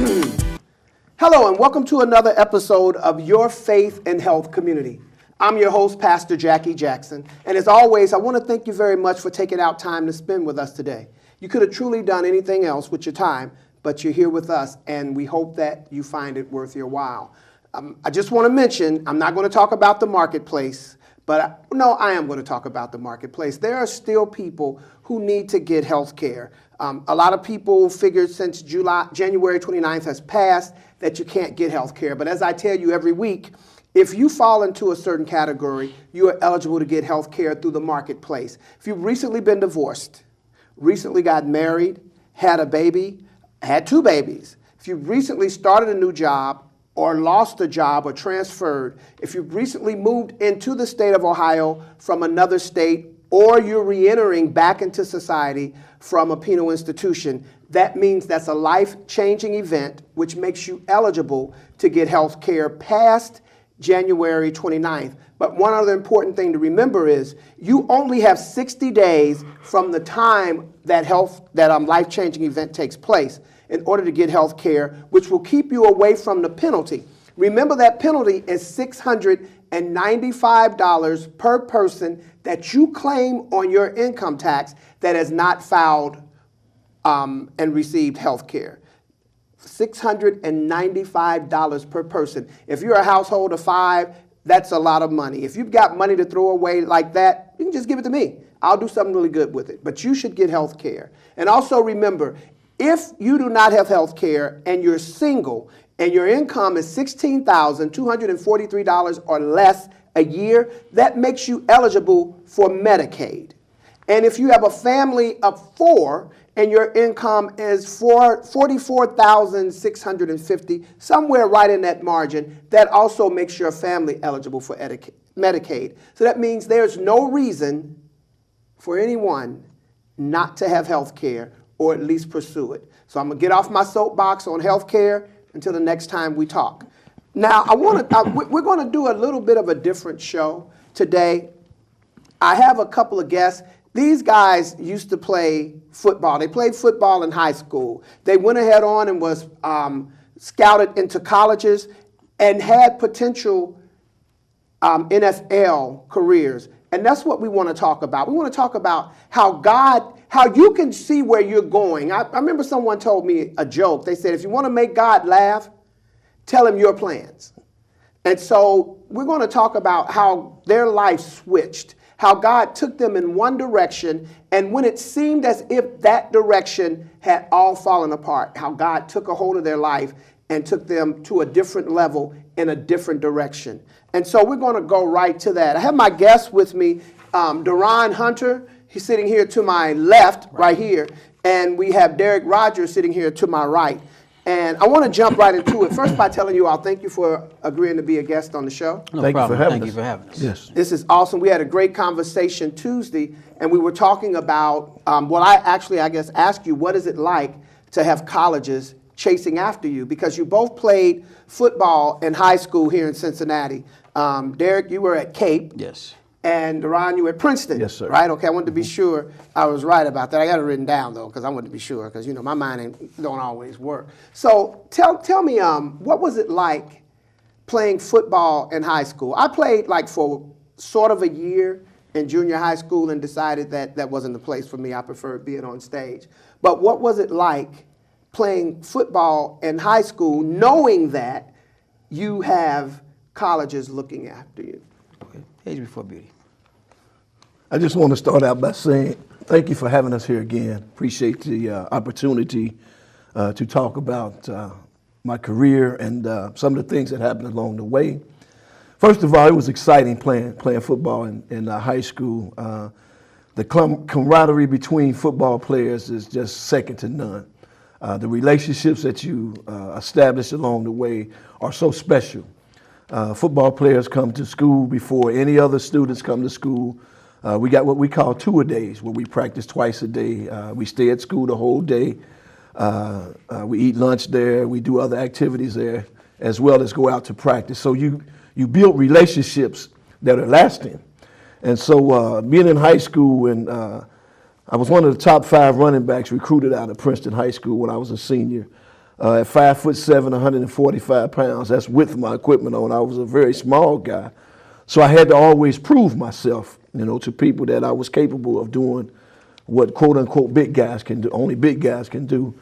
Hello and welcome to another episode of Your Faith and Health Community. I'm your host, Pastor Jackie Jackson, and as always, I want to thank you very much for taking out time to spend with us today. You could have truly done anything else with your time, but you're here with us, and we hope that you find it worth your while. I just want to mention, I'm not going to talk about the marketplace, but I am going to talk about the marketplace. There are still people who need to get health care. A lot of people figured since January 29th has passed that you can't get health care. But as I tell you every week, if you fall into a certain category, you are eligible to get health care through the marketplace. If you've recently been divorced, recently got married, had a baby, had 2 babies, if you've recently started a new job or lost a job or transferred, if you've recently moved into the state of Ohio from another state, or you're reentering back into society from a penal institution, that means that's a life-changing event which makes you eligible to get health care past January 29th. But one other important thing to remember is you only have 60 days from the time that life-changing event takes place in order to get health care, which will keep you away from the penalty. Remember that penalty is $695 per person that you claim on your income tax that has not filed and received health care. $695 per person. If you're a household of 5, that's a lot of money. If you've got money to throw away like that, you can just give it to me. I'll do something really good with it. But you should get health care. And also remember, if you do not have health care and you're single and your income is $16,243 or less a year, that makes you eligible for Medicaid. And if you have a family of 4 and your income is $44,650, somewhere right in that margin, that also makes your family eligible for Medicaid. So that means there's no reason for anyone not to have health care or at least pursue it. So I'm going to get off my soapbox on health care until the next time we talk. Now, we're going to do a little bit of a different show today. I have a couple of guests. These guys used to play football. They played football in high school. They went ahead on and was scouted into colleges and had potential NFL careers. And that's what we want to talk about. We want to talk about how you can see where you're going. I remember someone told me a joke. They said, if you want to make God laugh, tell him your plans. And so we're going to talk about how their life switched, how God took them in one direction, and when it seemed as if that direction had all fallen apart, how God took a hold of their life and took them to a different level in a different direction. And so we're going to go right to that. I have my guest with me, Deron Hunter. He's sitting here to my left, right here. And we have Derek Rogers sitting here to my right. And I want to jump right into it. First by telling you all thank you for agreeing to be a guest on the show. No problem. Thank you for having us. Yes. This is awesome. We had a great conversation Tuesday, and we were talking about, I guess, asked you, what is it like to have colleges chasing after you? Because you both played football in high school here in Cincinnati. Derek, you were at Cape. Yes. And Deron, you were at Princeton. Yes, sir. Right? Okay, I wanted to be sure I was right about that. I got it written down, though, because I wanted to be sure, because, my mind don't always work. So tell me, what was it like playing football in high school? I played, for sort of a year in junior high school and decided that wasn't the place for me. I preferred being on stage. But what was it like playing football in high school, knowing that you have colleges looking after you? Okay. Age before beauty. I just want to start out by saying thank you for having us here again. Appreciate the opportunity to talk about my career and some of the things that happened along the way. First of all, it was exciting playing football in high school. The camaraderie between football players is just second to none. The relationships that you establish along the way are so special. Football players come to school before any other students come to school. We got what we call two-a-days, where we practice twice a day. We stay at school the whole day. We eat lunch there. We do other activities there, as well as go out to practice. So you build relationships that are lasting. And so being in high school, and I was one of the top 5 running backs recruited out of Princeton High School when I was a senior. at 5'7", 145 pounds. That's with my equipment on. I was a very small guy. So I had to always prove myself, to people that I was capable of doing what quote unquote big guys can do, only big guys can do.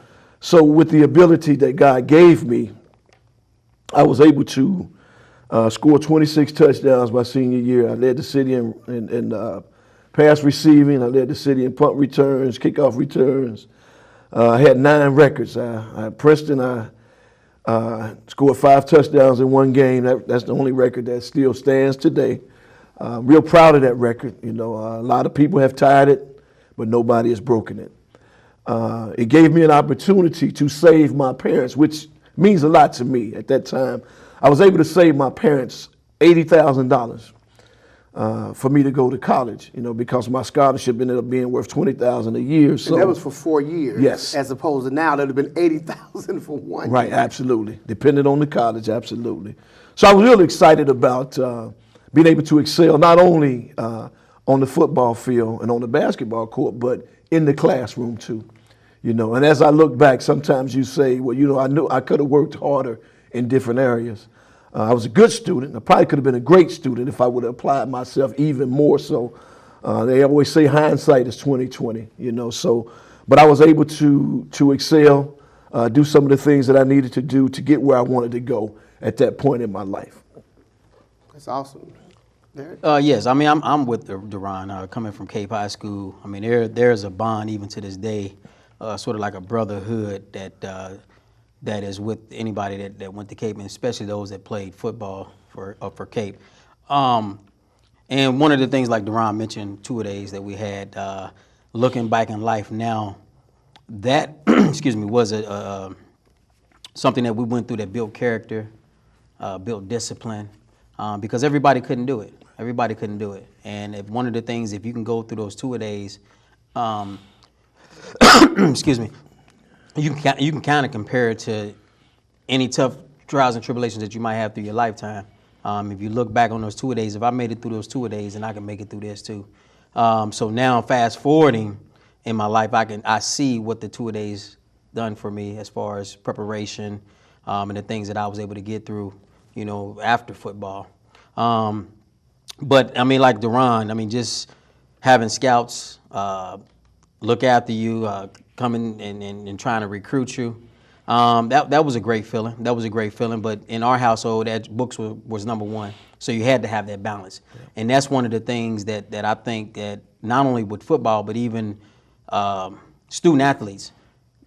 So with the ability that God gave me, I was able to score 26 touchdowns my senior year. I led the city in pass receiving. I led the city in punt returns, kickoff returns. I had 9 records. At Princeton, I scored 5 touchdowns in one game. That's the only record that still stands today. Real proud of that record. A lot of people have tied it, but nobody has broken it. It gave me an opportunity to save my parents, which means a lot to me at that time. I was able to save my parents $80,000 for me to go to college, because my scholarship ended up being worth $20,000 a year. So and that was for 4 years. Yes. As opposed to now that would have been $80,000 for 1 year. Right, absolutely. Depending on the college, absolutely. So I was really excited about being able to excel not only on the football field and on the basketball court, but in the classroom too. And as I look back, sometimes you say, well, I knew I could have worked harder in different areas. I was a good student. I probably could have been a great student if I would have applied myself even more so. They always say hindsight is 20/20, so, but I was able to excel, do some of the things that I needed to do to get where I wanted to go at that point in my life. That's awesome. Derek? Yes, I mean, I'm with Duran, coming from Cape High School. I mean, there's a bond even to this day, sort of like a brotherhood that is with anybody that went to Cape, and especially those that played football for Cape. And one of the things, like Duran mentioned, 2 days that we had, looking back in life now, that excuse me, was something that we went through that built character, built discipline, because everybody couldn't do it. Everybody couldn't do it. And one of the things, if you can go through those 2 days, excuse me, you can kind of compare it to any tough trials and tribulations that you might have through your lifetime. If you look back on those 2 days, if I made it through those 2 days, then I can make it through this too. So now, fast forwarding in my life, I see what the 2 days done for me as far as preparation and the things that I was able to get through, after football. But I mean, like Duran, I mean, just having scouts look after you, coming and trying to recruit you. That was a great feeling. That was a great feeling. But in our household, books was number one. So you had to have that balance. Yeah. And that's one of the things that I think that not only with football, but even student athletes,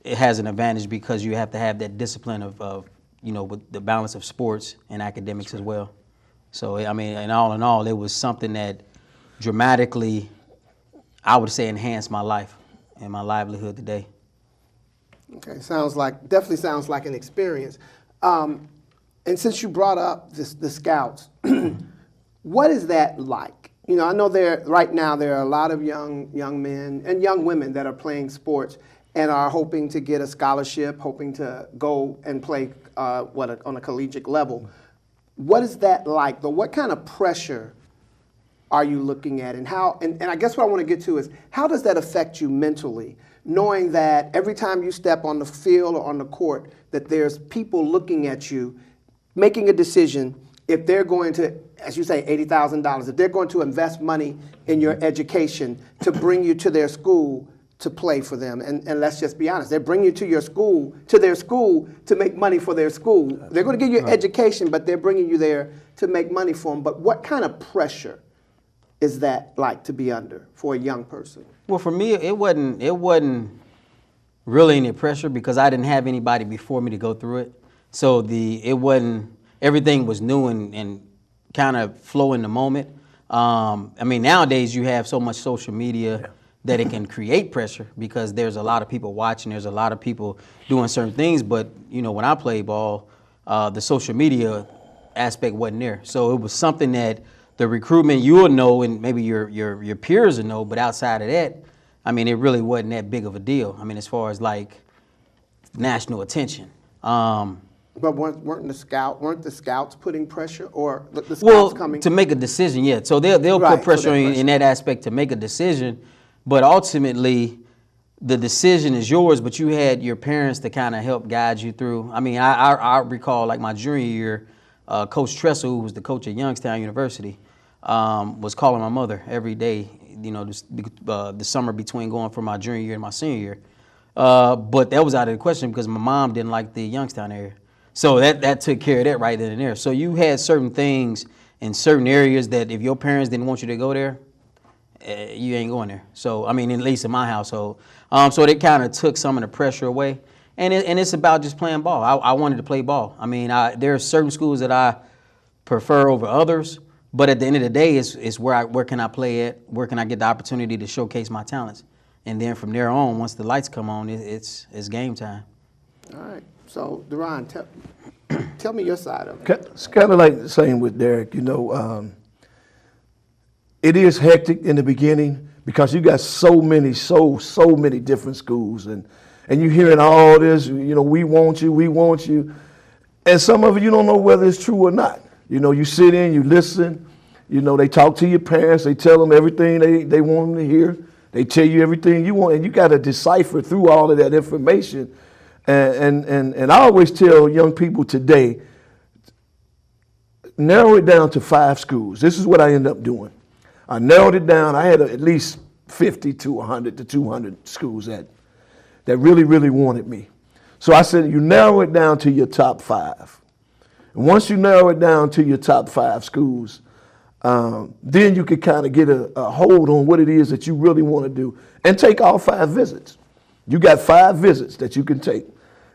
it has an advantage because you have to have that discipline of with the balance of sports and academics as well. So, I mean, and all in all, it was something that dramatically, I would say, enhanced my life and my livelihood today. Okay, definitely sounds like an experience. And since you brought up the Scouts, what is that like? I know right now there are a lot of young men and young women that are playing sports and are hoping to get a scholarship, hoping to go and play on a collegiate level. What is that like, though? What kind of pressure are you looking at, and how? And I guess what I want to get to is, how does that affect you mentally, knowing that every time you step on the field or on the court, that there's people looking at you, making a decision if they're going to, as you say, $80,000, if they're going to invest money in your education to bring you to their school to play for them. And let's just be honest, they're bringing you to their school to make money for their school. They're going to give you education, but they're bringing you there to make money for them. But what kind of pressure is that like to be under for a young person? Well, for me, it wasn't really any pressure because I didn't have anybody before me to go through it. So everything was new and kind of flow in the moment. I mean, nowadays you have so much social media that it can create pressure because there's a lot of people watching, there's a lot of people doing certain things. But, when I played ball, the social media aspect wasn't there. So it was something that the recruitment, you will know, and maybe your peers will know, but outside of that, I mean, it really wasn't that big of a deal. I mean, as far as like national attention. But weren't the scouts putting pressure, or the scouts coming? To make a decision, yeah. So they'll put pressure in that aspect to make a decision, but ultimately, the decision is yours, but you had your parents to kind of help guide you through. I mean, I recall like my junior year, Coach Tressel, who was the coach at Youngstown University, was calling my mother every day, you know, the summer between going from my junior year and my senior year. But that was out of the question because my mom didn't like the Youngstown area. So that took care of that right then and there. So you had certain things in certain areas that if your parents didn't want you to go there, you ain't going there. So, I mean, at least in my household. So they kind of took some of the pressure away. And it's about just playing ball. I wanted to play ball. I mean, there are certain schools that I prefer over others. But at the end of the day, it's where can I play at? Where can I get the opportunity to showcase my talents? And then from there on, once the lights come on, it's game time. All right. So, Deron, tell me your side of it. It's kind of like the same with Derek. You know, it is hectic in the beginning because you got so many different schools, and you hearing all this. You know, we want you, and some of it you don't know whether it's true or not. You know, you sit in, you listen. You know, they talk to your parents. They tell them everything they want them to hear. They tell you everything you want, and you got to decipher through all of that information. And I always tell young people today, narrow it down to 5 schools. This is what I end up doing. I narrowed it down. I had at least 50 to 100 to 200 schools that really, really wanted me. So I said, you narrow it down to your top 5. And once you narrow it down to your top 5 schools, then you can kind of get a hold on what it is that you really want to do and take all 5 visits. You got 5 visits that you can take.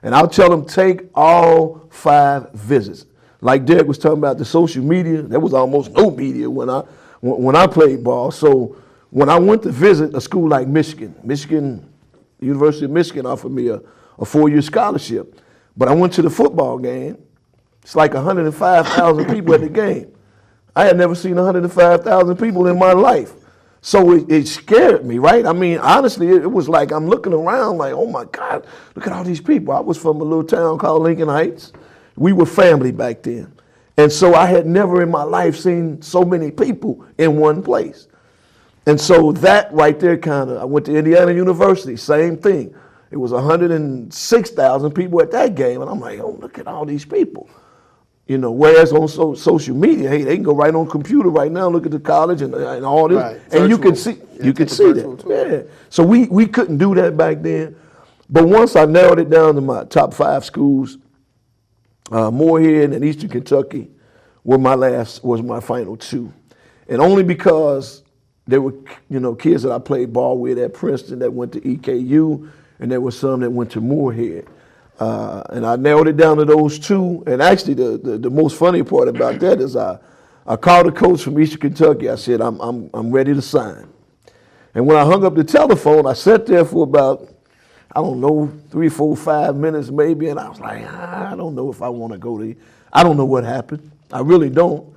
And I'll tell them, take all 5 visits. Like Derek was talking about the social media, there was almost no media when I played ball. So when I went to visit a school like Michigan, University of Michigan offered me a 4-year scholarship. But I went to the football game. It's like 105,000 people at the game. I had never seen 105,000 people in my life. So it scared me, right? I mean, honestly, it was like I'm looking around like, oh my God, look at all these people. I was from a little town called Lincoln Heights. We were family back then. And so I had never in my life seen so many people in one place. And so that right there I went to Indiana University, same thing. It was 106,000 people at that game. And I'm like, oh, look at all these people. You know, whereas on social media, hey, they can go right on computer right now, look at the college and all this, right. and you can see that. Yeah. So we couldn't do that back then. But once I narrowed it down to my top 5 schools, Moorhead and Eastern Kentucky was my final 2, and only because there were kids that I played ball with at Princeton that went to EKU, and there were some that went to Moorhead. And I narrowed it down to those 2. And actually, the most funny part about that is I called a coach from Eastern Kentucky. I said, I'm ready to sign. And when I hung up the telephone, I sat there for about, 3, 4, 5 minutes maybe. And I was like, I don't know if I want to go there. I don't know what happened. I really don't.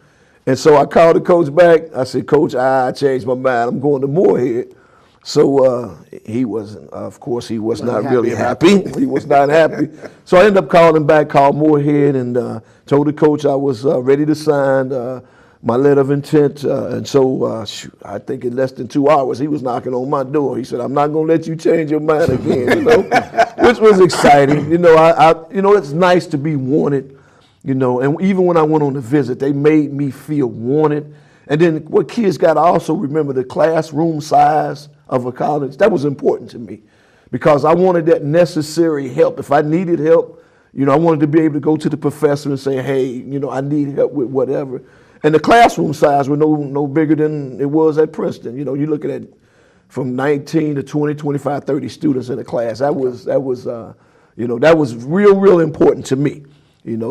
And so I called the coach back. I said, Coach, I changed my mind. I'm going to Moorhead. So he wasn't, of course, he was not really happy. He was not happy. So I ended up calling back, called Moorhead, and told the coach I was ready to sign my letter of intent. And so I think in less than 2 hours, he was knocking on my door. He said, I'm not going to let you change your mind again, which was exciting. It's nice to be wanted, and even when I went on the visit, they made me feel wanted. And then what kids got to also remember, the classroom size of a college, that was important to me because I wanted that necessary help. If I needed help, I wanted to be able to go to the professor and say, hey, I need help with whatever. And the classroom size were no bigger than it was at Princeton. You're looking at from 19 to 20, 25, 30 students in a class. That was real important to me.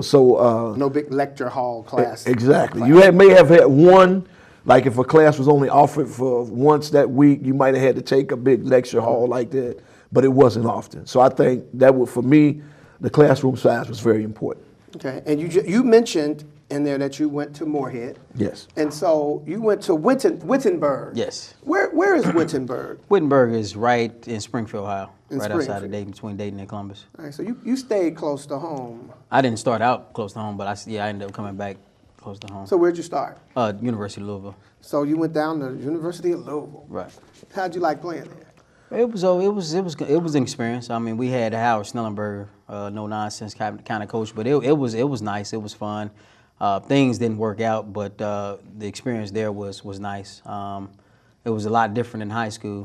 So no big lecture hall class. Exactly. You may have had one, like if a class was only offered for once that week, you might have had to take a big lecture hall like that, but it wasn't often. So I think that for me, the classroom size was very important. Okay, and you mentioned in there that you went to Moorhead. Yes. And so you went to Wittenberg. Yes. Where is Wittenberg? Wittenberg is right in Springfield, Ohio, outside of Dayton, between Dayton and Columbus. All right, so you stayed close to home. I didn't start out close to home, but I ended up coming back close to home. So where'd you start? University of Louisville. So you went down to University of Louisville. Right. How'd you like playing there? It was an experience. I mean, we had Howard Snellenberger, no nonsense kind of coach, but it was nice. It was fun. Things didn't work out, but the experience there was nice. It was a lot different in high school,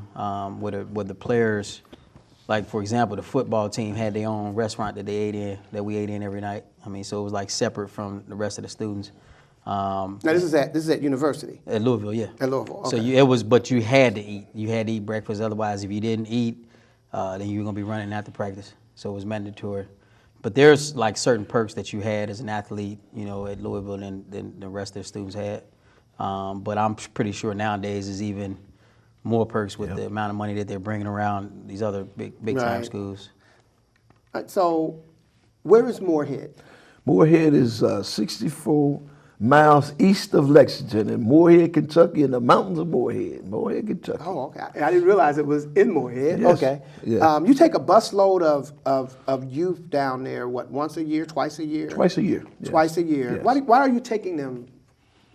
where the players, like for example, the football team had their own restaurant that we ate in every night. I mean, so it was like separate from the rest of the students. Now this is at university. At Louisville, yeah. At Louisville, okay. So but you had to eat. You had to eat breakfast. Otherwise, if you didn't eat, then you were gonna be running after practice. So it was mandatory. But there's like certain perks that you had as an athlete, at Louisville than the rest of the students had. But I'm pretty sure nowadays is even more perks with the amount of money that they're bringing around these other big time Right. schools. So, where is Moorhead? Moorhead is 64 miles east of Lexington in Moorhead, Kentucky, in the mountains of Moorhead, Kentucky. Oh, okay. I didn't realize it was in Moorhead. Yes. Okay. Yeah. You take a busload of youth down there, what, once a year, twice a year? Twice a year. Yeah. Twice a year. Yes. Why are you taking them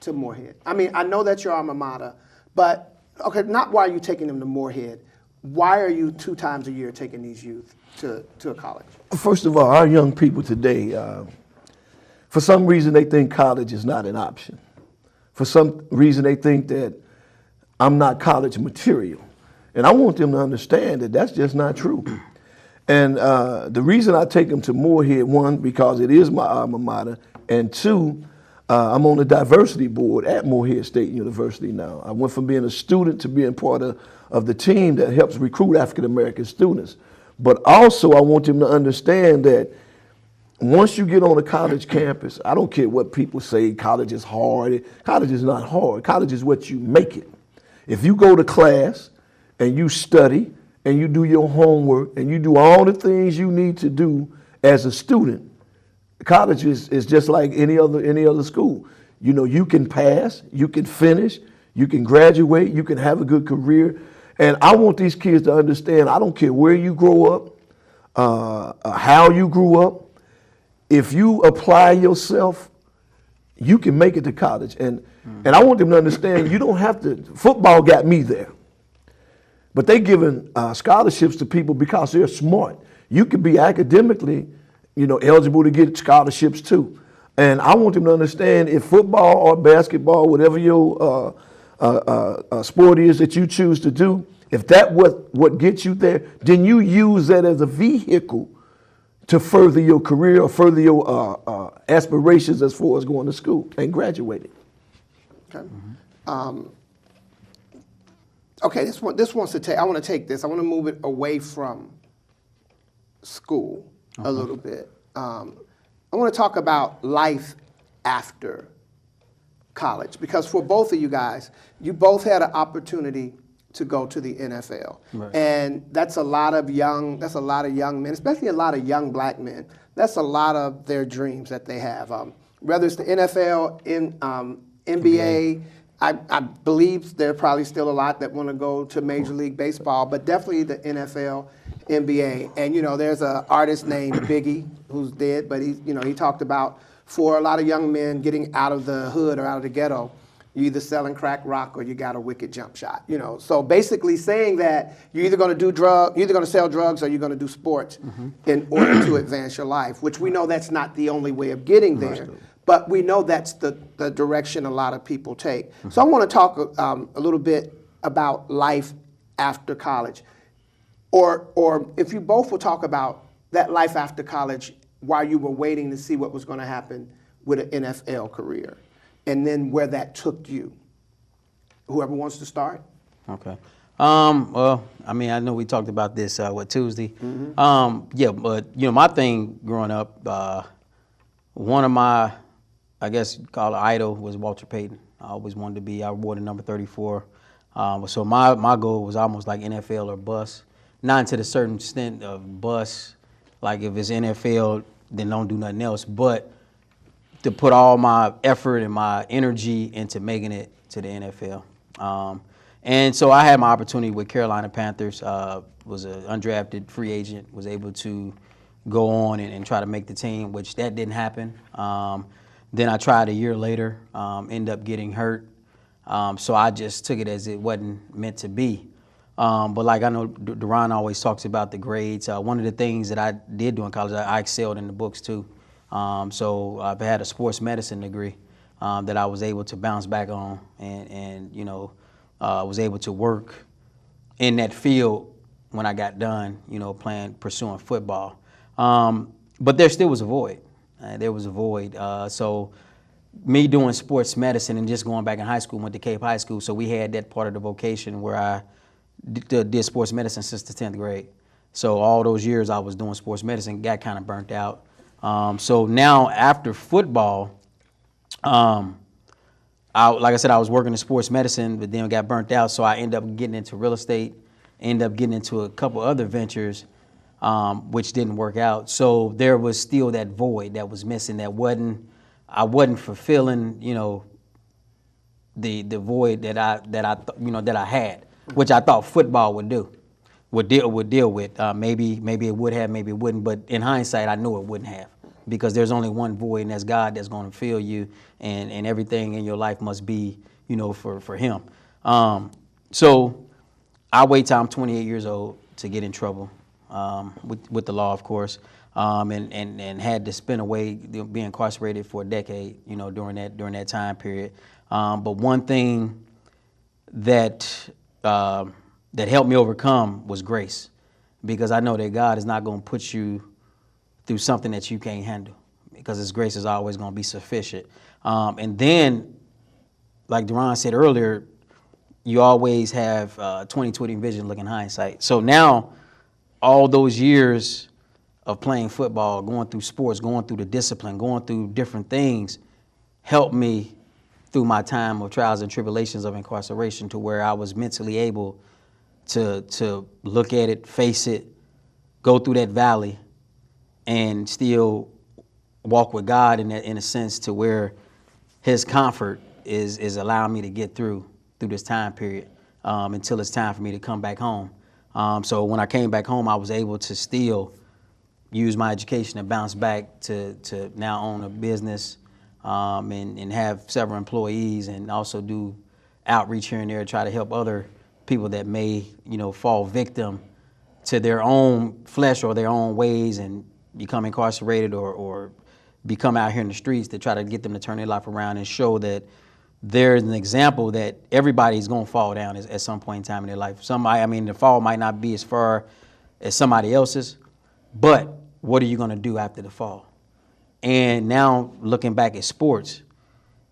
to Moorhead? I mean, I know that's your alma mater, but, okay, not why are you taking them to Moorhead. Why are you 2 times a year taking these youth to a college? First of all, our young people today, for some reason they think college is not an option. For some reason they think that I'm not college material. And I want them to understand that that's just not true. And the reason I take them to Moorhead, one, because it is my alma mater, and two, I'm on the diversity board at Moorhead State University now. I went from being a student to being part of the team that helps recruit African American students. But also I want them to understand that once you get on a college campus, I don't care what people say, college is hard. College is not hard. College is what you make it. If you go to class and you study and you do your homework and you do all the things you need to do as a student, college is just like any other school. You can pass, you can finish, you can graduate, you can have a good career. And I want these kids to understand, I don't care where you grow up, how you grew up. If you apply yourself, you can make it to college. And I want them to understand, you don't have to, football got me there. But they giving scholarships to people because they're smart. You can be academically, eligible to get scholarships too. And I want them to understand if football or basketball, whatever your sport is that you choose to do, if that what gets you there, then you use that as a vehicle to further your career or further your aspirations as far as going to school and graduating. Okay. Okay, this wants to take, I want to take this, I want to move it away from school a little bit. I want to talk about life after college, because for both of you guys, you both had an opportunity to go to the NFL. Right. And that's a lot of young men, especially a lot of young black men. That's a lot of their dreams that they have. Whether it's the NFL, NBA, I believe there are probably still a lot that want to go to Major League Baseball, but definitely the NFL, NBA. And there's an artist named Biggie who's dead, but he talked about, for a lot of young men getting out of the hood or out of the ghetto, you're either selling crack rock or you got a wicked jump shot. So basically saying that you're either going to sell drugs or you're going to do sports in order to advance your life, which we know that's not the only way of getting there. But we know that's the direction a lot of people take. So I want to talk a little bit about life after college. Or if you both will talk about that life after college while you were waiting to see what was going to happen with an NFL career, and then where that took you. Whoever wants to start? Okay. Well, I mean, I know we talked about this, Tuesday? Yeah, but, my thing growing up, one of my, I guess, call it idol was Walter Payton. I always wanted to be, I wore the number 34. So my goal was almost like NFL or bust. Not to the certain extent of bust, like if it's NFL, then don't do nothing else, but to put all my effort and my energy into making it to the NFL. And so I had my opportunity with Carolina Panthers, was an undrafted free agent, was able to go on and try to make the team, which that didn't happen. Then I tried a year later, ended up getting hurt. So I just took it as it wasn't meant to be. But like I know Duran always talks about the grades. One of the things that I did do in college, I excelled in the books too. So I've had a sports medicine degree that I was able to bounce back on, and was able to work in that field when I got done, pursuing football. But there still was a void. There was a void. So me doing sports medicine and just going back in high school, went to Cape High School, so we had that part of the vocation where I did sports medicine since the 10th grade. So all those years I was doing sports medicine, got kind of burnt out. So now after football, like I said, I was working in sports medicine, but then got burnt out. So I ended up getting into real estate, ended up getting into a couple other ventures, which didn't work out. So there was still that void that was missing. I wasn't fulfilling, the void that I had, which I thought football would deal with. Maybe it would have, maybe it wouldn't. But in hindsight, I knew it wouldn't have, because there's only one void, and that's God that's going to fill you, and everything in your life must be, for Him. So I wait till I'm 28 years old to get in trouble with the law, of course, and had to spend away, be incarcerated for a decade, during that time period. But one thing that helped me overcome was grace, because I know that God is not going to put you through something that you can't handle, because His grace is always going to be sufficient. And then, like Duran said earlier, you always have 20/20 vision, looking hindsight. So now, all those years of playing football, going through sports, going through the discipline, going through different things, helped me through my time of trials and tribulations of incarceration, to where I was mentally able to look at it, face it, go through that valley, and still walk with God in a sense, to where His comfort is allowing me to get through this time period until it's time for me to come back home. So when I came back home, I was able to still use my education to bounce back to now own a business, and have several employees, and also do outreach here and there to try to help other people that may, fall victim to their own flesh or their own ways and become incarcerated or become out here in the streets, to try to get them to turn their life around and show that there's an example that everybody's going to fall down at some point in time in their life. The fall might not be as far as somebody else's, but what are you going to do after the fall? And now looking back at sports,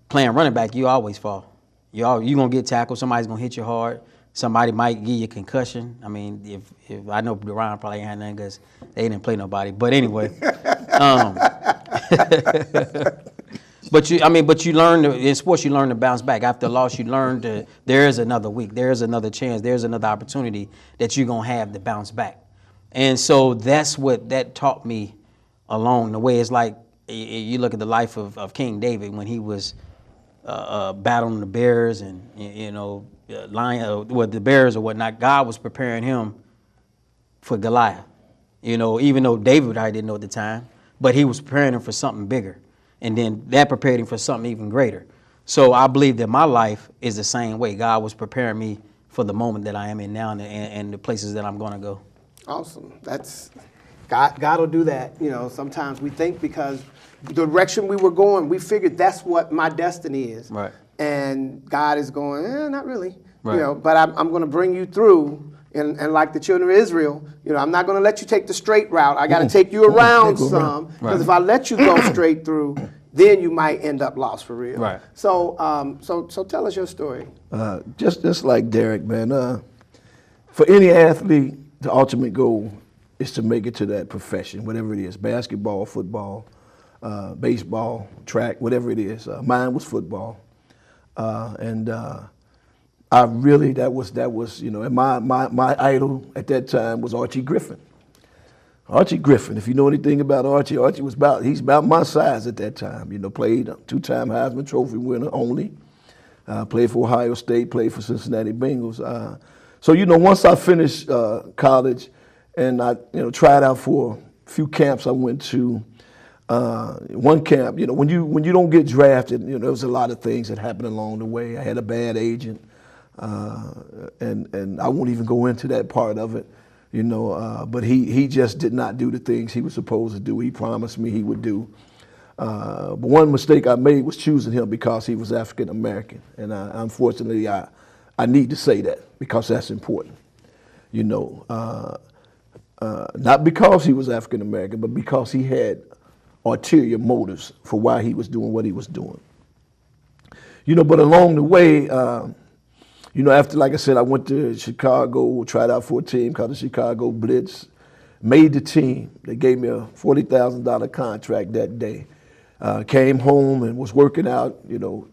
playing running back, you always fall. You're going to get tackled. Somebody's going to hit you hard. Somebody might give you a concussion. I mean, if I know Duran probably ain't had nothing because they didn't play nobody. But anyway, but you learn in sports, you learn to bounce back. After a loss, you learn there is another week, there is another chance, there's another opportunity that you're gonna have to bounce back. And so that's what that taught me along the way. It's like you look at the life of King David when he was battling the bears and the bears or whatnot. God was preparing him for Goliath. Even though David I didn't know at the time, but He was preparing him for something bigger. And then that prepared him for something even greater. So I believe that my life is the same way. God was preparing me for the moment that I am in now, and the places that I'm going to go. Awesome. That's God will do that. Sometimes we think because the direction we were going, we figured that's what my destiny is. Right. And God is going, not really. Right. But I'm going to bring you through. And like the children of Israel, I'm not going to let you take the straight route. I got to take you around some, because if I let you go straight through, then you might end up lost for real. Right. So tell us your story. Just like Derek, man. For any athlete, the ultimate goal is to make it to that profession, whatever it is: basketball, football, baseball, track, whatever it is. Mine was football, and I really that was and my idol at that time was Archie Griffin. Archie Griffin, if you know anything about Archie was he's about my size at that time. Played two-time Heisman Trophy winner only. Played for Ohio State, played for Cincinnati Bengals. So once I finished college, and I tried out for a few camps, I went to one camp. When you don't get drafted, there was a lot of things that happened along the way. I had a bad agent. and I won't even go into that part of it, you know. But he just did not do the things he was supposed to do. He promised me he would do. But one mistake I made was choosing him because he was African American, and unfortunately, I need to say that because that's important. You know, not because he was African American, but because he had ulterior motives for why he was doing what he was doing. You know, but along the way, you know, after, like I said, I went to Chicago, tried out for a team called the Chicago Blitz, made the team. They gave me a $40,000 contract that day. Came home and was working out, you know,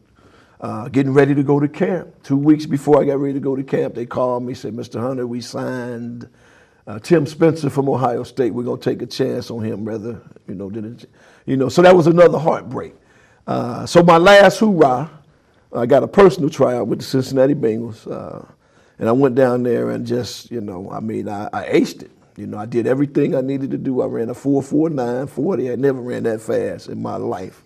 getting ready to go to camp. 2 weeks before I got ready to go to camp, they called me, said, Mr. Hunter, we signed Tim Spencer from Ohio State. We're going to take a chance on him, rather, you know, so that was another heartbreak. So my last hoorah, I got a personal tryout with the Cincinnati Bengals, and I went down there and just, you know, I mean, I aced it. You know, I did everything I needed to do. I ran a 4.49 40. I never ran that fast in my life.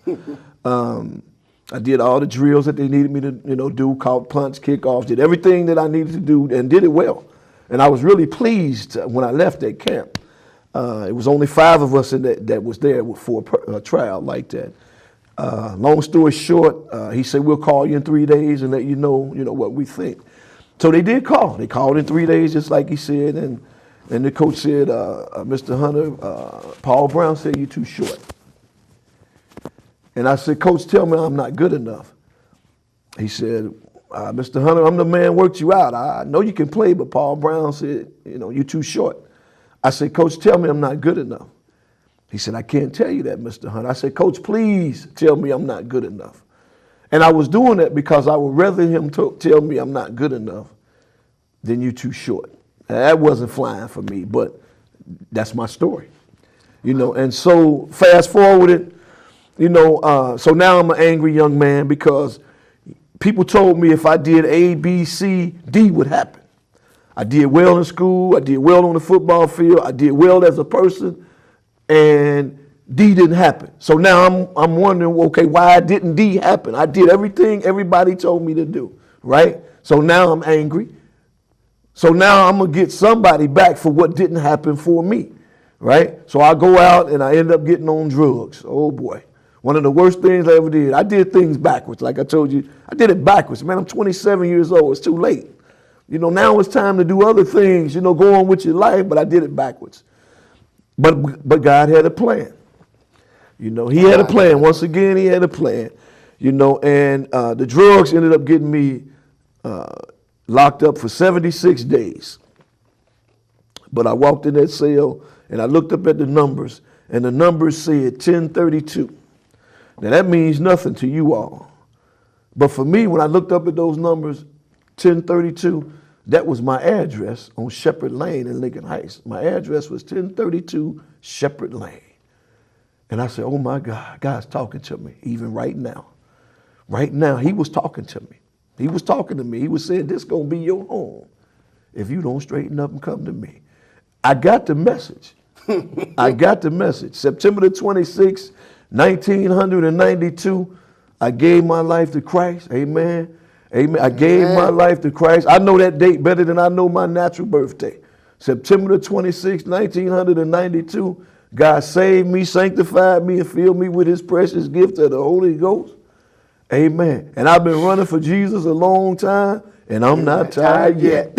I did all the drills that they needed me to, you know, do, caught punts, kickoffs, did everything that I needed to do and did it well. And I was really pleased when I left that camp. It was only 5 of us in that was there for a tryout like that. Long story short, he said, we'll call you in 3 days and let you know what we think. So they did call. They called in 3 days, just like he said. And the coach said, Mr. Hunter, Paul Brown said you're too short. And I said, Coach, tell me I'm not good enough. He said, Mr. Hunter, I'm the man worked you out. I know you can play, but Paul Brown said, you know, you're too short. I said, Coach, tell me I'm not good enough. He said, I can't tell you that, Mr. Hunter. I said, Coach, please tell me I'm not good enough. And I was doing that because I would rather him tell me I'm not good enough than you too short. That wasn't flying for me, but that's my story. You know, and so fast forwarded, you know, so now I'm an angry young man because people told me if I did A, B, C, D would happen. I did well in school, I did well on the football field, I did well as a person, and D didn't happen. So now I'm wondering, okay, why didn't D happen? I did everything everybody told me to do, right? So now I'm angry. So now I'm going to get somebody back for what didn't happen for me, right? So I go out and I end up getting on drugs. Oh, boy. One of the worst things I ever did. I did things backwards. Like I told you, I did it backwards. Man, I'm 27 years old. It's too late. You know, now it's time to do other things, you know, go on with your life, but I did it backwards. But God had a plan. You know, he had a plan. Once again, he had a plan. You know, and the drugs ended up getting me locked up for 76 days. But I walked in that cell and I looked up at the numbers, and the numbers said 1032. Now that means nothing to you all. But for me, when I looked up at those numbers, 1032, that was my address on Shepherd Lane in Lincoln Heights. My address was 1032 Shepherd Lane. And I said, oh my God, God's talking to me even right now. Right now, he was talking to me. He was talking to me. He was saying, this is going to be your home if you don't straighten up and come to me. I got the message. I got the message. September the 26th, 1992, I gave my life to Christ. Amen. Amen. I gave my life to Christ. I know that date better than I know my natural birthday. September the 26th, 1992, God saved me, sanctified me, and filled me with his precious gift of the Holy Ghost. Amen. And I've been running for Jesus a long time, and I'm not tired yet.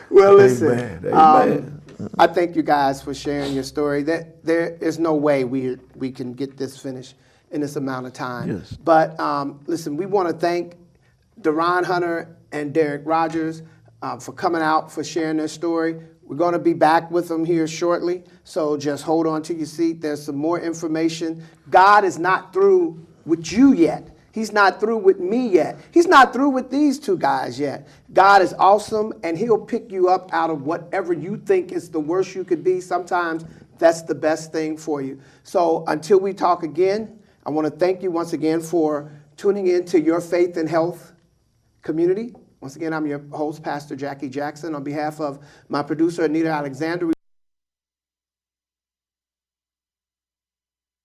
Well, listen, Amen. Amen. I thank you guys for sharing your story. There is no way we can get this finished in this amount of time. Yes. But listen, we want to thank Deron Hunter and Derek Rogers for coming out, for sharing their story. We're going to be back with them here shortly, so just hold on to your seat. There's some more information. God is not through with you yet. He's not through with me yet. He's not through with these two guys yet. God is awesome, and he'll pick you up out of whatever you think is the worst you could be. Sometimes that's the best thing for you. So until we talk again, I want to thank you once again for tuning in to Your Faith and Health community. Once again, I'm your host, Pastor Jackie Jackson. On behalf of my producer, Anita Alexander,